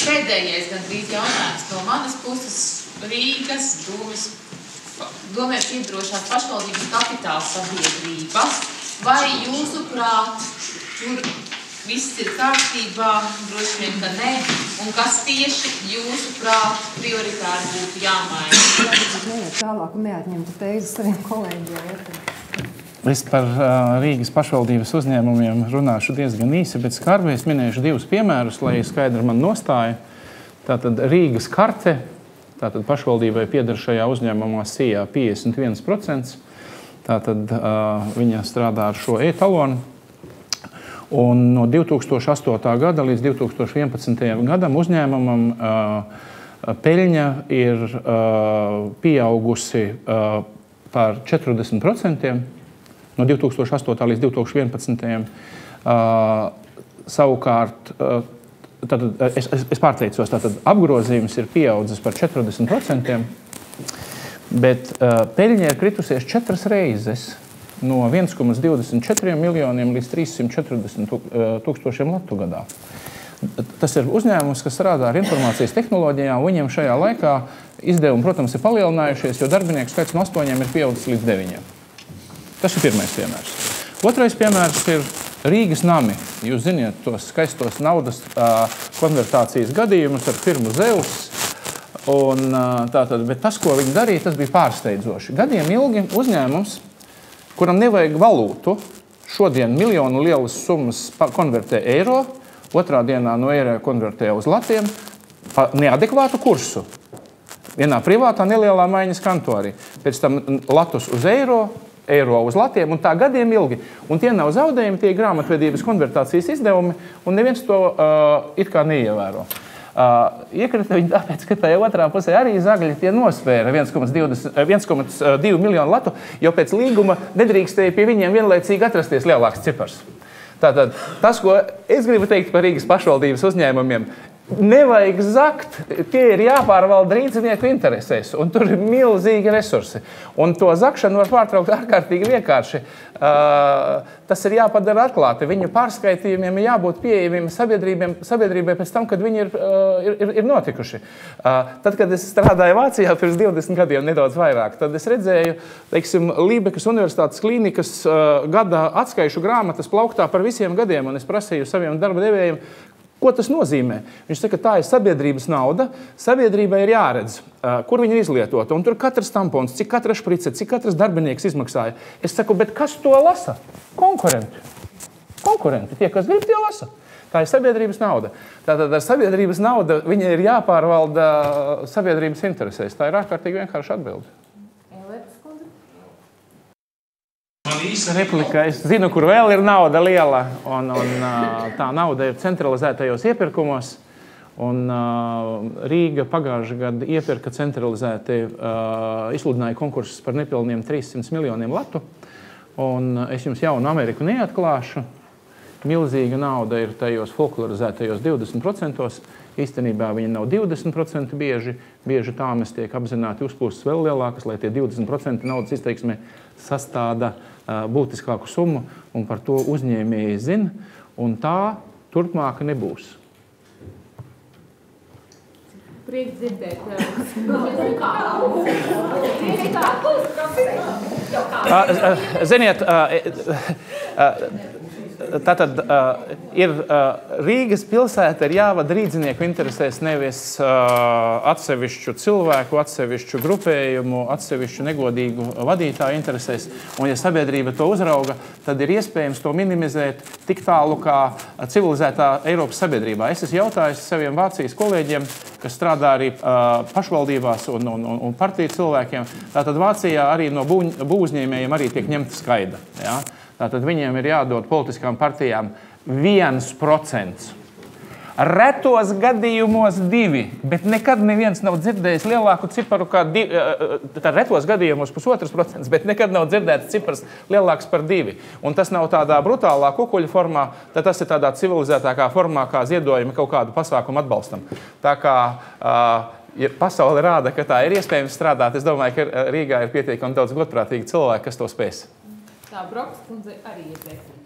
pēdējais gandrīz jautājums no manas puses Rīgas domēs iedrošināt pašvaldības kapitāla sabiedrības. Vai jūsuprāt, tur viss ir kārtībā, droši vien, ka nē, un kas tieši jūsuprāt prioritāri būtu jāmaina? Neiet tālāk un neatņemtu teizi saviem kolēģiem. Es par Rīgas pašvaldības uzņēmumiem runāšu diezgan īsi, bet skarbi es minēšu divus piemērus, lai skaidri man nostāja. Tātad Rīgas karte, tātad pašvaldībai pieder šajā uzņēmumā SIA 51%. Tātad viņa strādā ar šo e-talonu. Un no 2008. gada līdz 2011. gadam uzņēmumam peļņa ir pieaugusi par 40%. No 2008. līdz 2011. Savukārt, es pārteicos, tātad apgrozījums ir pieaudzis par 40%, bet peļņa ir kritusies 4 reizes no 1,24 miljoniem līdz 340 tūkstošiem latu gadā. Tas ir uzņēmums, kas strādā ar informācijas tehnoloģijām, un viņiem šajā laikā izdevumi, protams, ir palielinājušies, jo darbinieku skaits no 8 ir pieaudzis līdz 9. Tas ir pirmais piemērs. Otrais piemērs ir Rīgas nami. Jūs ziniet tos skaistos naudas konvertācijas gadījumus ar firmu Zeus. Bet tas, ko viņi darīja, tas bija pārsteidzoši. Gadiem ilgi uzņēmums, kuram nevajag valūtu, šodien miljonu lielas summas konvertē eiro, otrā dienā no eiro konvertē uz latiem, pa neadekvātu kursu. Vienā privātā nelielā maiņas kantorī. Pēc tam latus uz eiro uz latiem, un tā gadiem ilgi. Un tie nav zaudējumi, tie grāmatvedības konvertācijas izdevumi, un neviens to it kā neievēro. Iekrita viņi tāpēc, ka tajā otrā pusē arī zagļi tie nosvēra 1,2 miljonu latu, jo pēc līguma nedrīkstēja pie viņiem vienlaicīgi atrasties lielāks cipars. Tātad tas, ko es gribu teikt par Rīgas pašvaldības uzņēmumiem, nevajag zakt, tie ir jāpārvalda rīdzinieku interesēs, un tur ir milzīgi resursi. Un to zakšanu var pārtraukt ārkārtīgi vienkārši. Tas ir jāpadara atklāti. Viņu pārskaitījumiem ir jābūt pieejamiem sabiedrībai pēc tam, kad viņi ir notikuši. Tad, kad es strādāju Vācijā pirms 20 gadiem nedaudz vairāk, tad es redzēju, teiksim, Lībekas universitātes klīnikas gada atskaišu grāmatas plauktā par visiem gadiem, un es prasīju saviem darba devējiem, ko tas nozīmē? Viņš saka, tā ir sabiedrības nauda, sabiedrībai ir jāredz, kur viņa ir izlietota. Un tur katrs tampons, cik katra šprice, cik katrs darbinieks izmaksāja. Es saku, bet kas to lasa? Konkurenti. Konkurenti. Tie, kas grib, tie lasa. Tā ir sabiedrības nauda. Tātad ar sabiedrības nauda viņa ir jāpārvalda sabiedrības interesēs. Tā ir ārkārtīgi vienkārši atbilde. Īsa replika. Es zinu, kur vēl ir nauda liela, un tā nauda ir centralizētajos iepirkumos. Un Rīga pagājušajā gadā iepirka centralizēti, izsludināja konkursus par nepilniem 300 miljoniem latu. Un es jums jaunu Ameriku neatklāšu. Milzīga nauda ir tajos folklorizētajos 20%. Īstenībā viņi nav 20% bieži. Bieži tā mēs tiek apzināti uzpūstas vēl lielākas, lai tie 20% naudas izteiksmē sastāda būtiskāku summu, un par to uzņēmēji zina, un tā turpmāk nebūs. Prieks dzirdēt. Ziniet, tātad ir Rīgas pilsēta ir jāvada rīdzinieku interesēs, nevis atsevišķu cilvēku, atsevišķu grupējumu, atsevišķu negodīgu vadītāju interesēs. Un ja sabiedrība to uzrauga, tad ir iespējams to minimizēt tik tālu kā civilizētā Eiropas sabiedrībā. Es esmu jautājis saviem Vācijas kolēģiem, kas strādā arī pašvaldībās un partiju cilvēkiem. Tātad Vācijā arī no būvuzņēmējiem arī tiek ņemta skaida. Ja? Tātad viņiem ir jādod politiskām partijām 1%. Retos gadījumos 2%, bet nekad neviens nav dzirdējis lielāku ciparu kā 2%. Retos gadījumos 1,5%, bet nekad nav dzirdēts cipars lielāks par 2%. Un tas nav tādā brutālā kukuļa formā, tad tas ir tādā civilizētākā formā, kā ziedojumi kaut kādu pasākumu atbalstam. Tā kā pasaule rāda, ka tā ir iespējams strādāt, es domāju, ka Rīgā ir pietiekami daudz godprātīgi cilvēki, kas to spēs. Tā Broks kundze arī ieteikt.